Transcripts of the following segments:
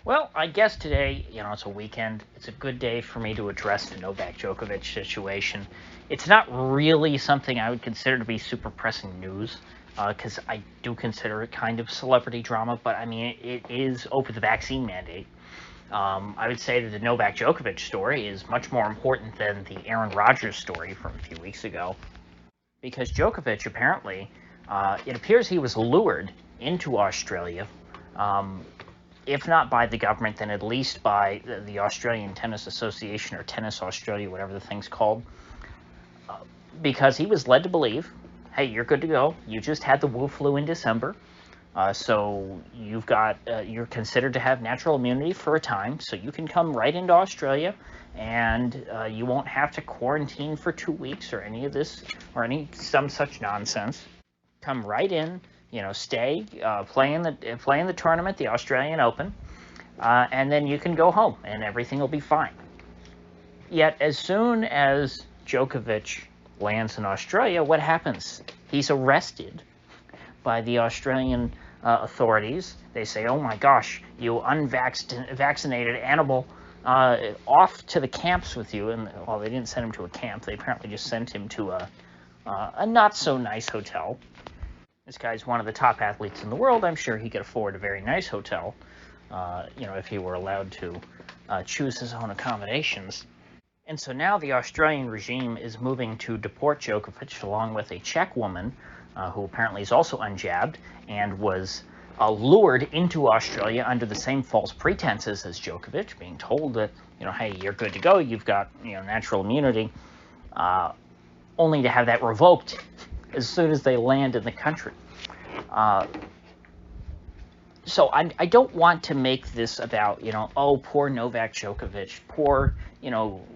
Well, I guess today, it's a weekend. It's a good day for me to address the Novak Djokovic situation. It's not really something I would consider to be super pressing news, because I do consider it kind of celebrity drama, but I mean, it is over the vaccine mandate. I would say that the Novak Djokovic story is much more important than the Aaron Rodgers story from a few weeks ago, because Djokovic apparently, it appears he was lured into Australia. Um, if not by the government, then at least by the Australian Tennis Association or Tennis Australia, whatever the thing's called, because he was led to believe, hey, you're good to go. You just had the Wu flu in December, so you're considered to have natural immunity for a time, so you can come right into Australia, and you won't have to quarantine for 2 weeks or any of this or some such nonsense. Come right in, stay, play in the tournament, the Australian Open, and then you can go home and everything will be fine. Yet as soon as Djokovic lands in Australia, what happens? He's arrested by the Australian authorities. They say, "Oh my gosh, you unvaccinated animal! Off to the camps with you." And well, they didn't send him to a camp. They apparently just sent him to a not so nice hotel. This guy's one of the top athletes in the world. I'm sure he could afford a very nice hotel, if he were allowed to choose his own accommodations. And so now the Australian regime is moving to deport Djokovic along with a Czech woman who apparently is also unjabbed and was lured into Australia under the same false pretenses as Djokovic, being told that, hey, you're good to go, you've got, natural immunity, only to have that revoked as soon as they land in the country. So I don't want to make this about, oh, poor Novak Djokovic, poor,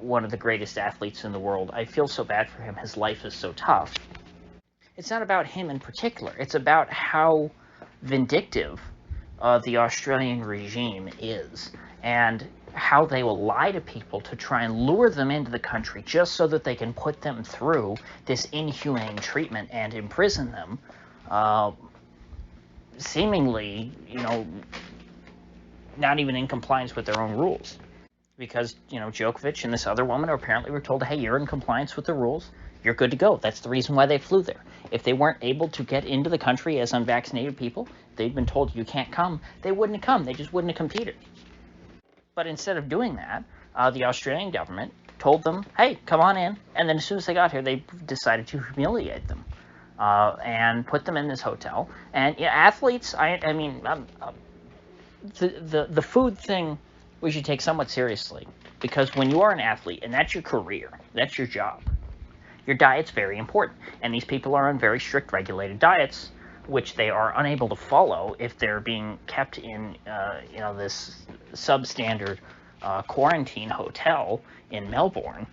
one of the greatest athletes in the world. I feel so bad for him. His life is so tough. It's not about him in particular. It's about how vindictive the Australian regime is, and how they will lie to people to try and lure them into the country just so that they can put them through this inhumane treatment and imprison them, seemingly, not even in compliance with their own rules. Because, Djokovic and this other woman apparently were told, hey, you're in compliance with the rules, you're good to go. That's the reason why they flew there. If they weren't able to get into the country as unvaccinated people, they'd been told you can't come, they wouldn't have come. They just wouldn't have competed. But instead of doing that, the Australian government told them, hey, come on in. And then as soon as they got here, they decided to humiliate them and put them in this hotel. And athletes, the food thing we should take somewhat seriously. Because when you are an athlete, and that's your career, that's your job, your diet's very important. And these people are on very strict regulated diets, which they are unable to follow if they're being kept in, this substandard quarantine hotel in Melbourne.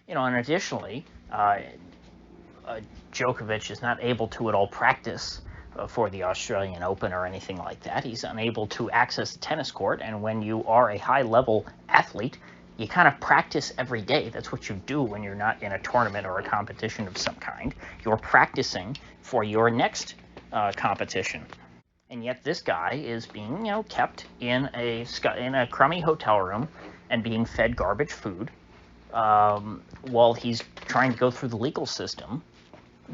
And additionally, Djokovic is not able to at all practice for the Australian Open or anything like that. He's unable to access the tennis court, and when you are a high-level athlete, you kind of practice every day. That's what you do when you're not in a tournament or a competition of some kind. You're practicing for your next competition. And yet this guy is being, kept in a crummy hotel room and being fed garbage food while he's trying to go through the legal system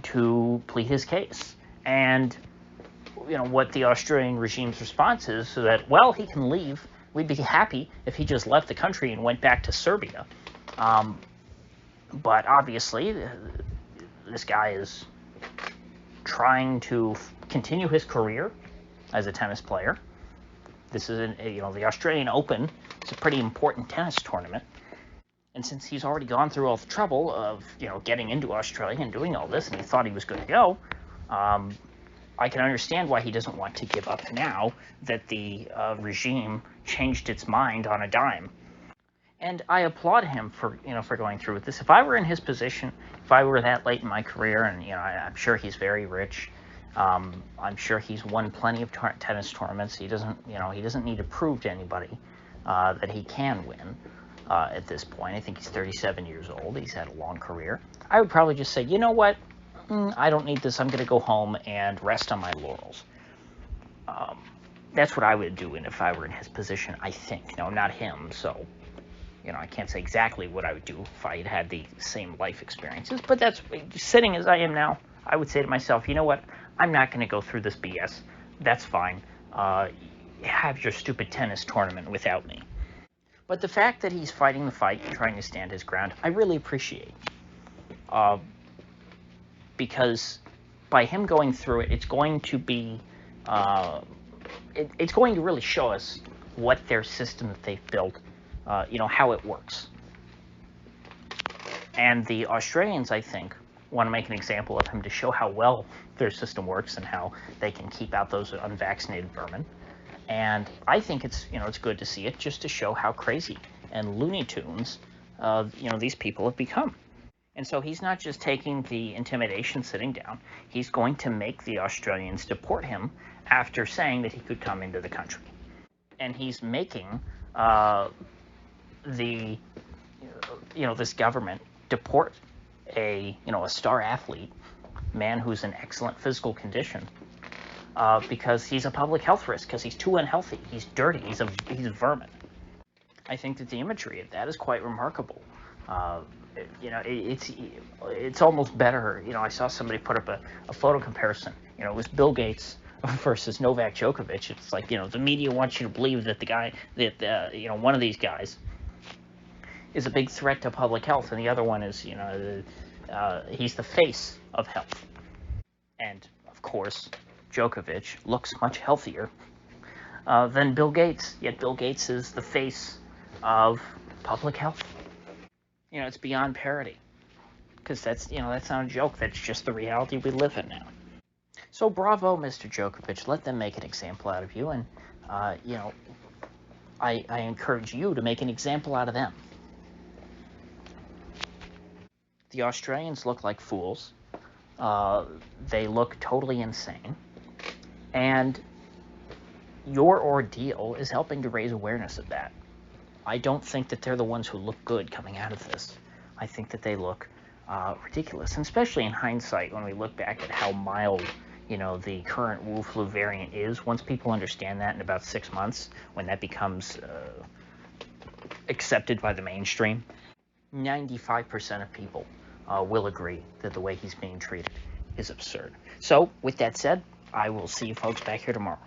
to plead his case. And, what the Australian regime's response is, so that, well, he can leave. We'd be happy if he just left the country and went back to Serbia. But obviously, this guy is trying to continue his career as a tennis player. This is, the Australian Open. It's a pretty important tennis tournament. And since he's already gone through all the trouble of, getting into Australia and doing all this, and he thought he was good to go, I can understand why he doesn't want to give up now that the regime changed its mind on a dime. And I applaud him for going through with this. If I were in his position, if I were that late in my career, and I'm sure he's very rich, I'm sure he's won plenty of tennis tournaments. He doesn't need to prove to anybody that he can win at this point. I think he's 37 years old. He's had a long career. I would probably just say, you know what? I don't need this. I'm going to go home and rest on my laurels. That's what I would do if I were in his position, I think. Now, I'm not him, so, I can't say exactly what I would do if I had had the same life experiences, but that's, sitting as I am now, I would say to myself, you know what, I'm not going to go through this BS. That's fine. Have your stupid tennis tournament without me. But the fact that he's fighting the fight and trying to stand his ground, I really appreciate. Because by him going through it, it's going to be, it's going to really show us what their system that they've built, how it works. And the Australians, I think, want to make an example of him to show how well their system works and how they can keep out those unvaccinated vermin. And I think it's good to see it just to show how crazy and Looney Tunes, these people have become. And so he's not just taking the intimidation sitting down. He's going to make the Australians deport him after saying that he could come into the country. And he's making this government deport a star athlete, man who's in excellent physical condition, because he's a public health risk, because he's too unhealthy, he's dirty, he's a vermin. I think that the imagery of that is quite remarkable. It's almost better. I saw somebody put up a photo comparison. It was Bill Gates versus Novak Djokovic. It's like, the media wants you to believe that the guy, that, one of these guys is a big threat to public health, and the other one is, he's the face of health. And, of course, Djokovic looks much healthier than Bill Gates, yet Bill Gates is the face of public health. It's beyond parody, because that's not a joke. That's just the reality we live in now. So bravo, Mr. Djokovic. Let them make an example out of you, and I encourage you to make an example out of them. The Australians look like fools. They look totally insane, and your ordeal is helping to raise awareness of that. I don't think that they're the ones who look good coming out of this. I think that they look ridiculous, and especially in hindsight when we look back at how mild, the current Wu flu variant is. Once people understand that in about 6 months, when that becomes accepted by the mainstream, 95% of people will agree that the way he's being treated is absurd. So, with that said, I will see you folks back here tomorrow.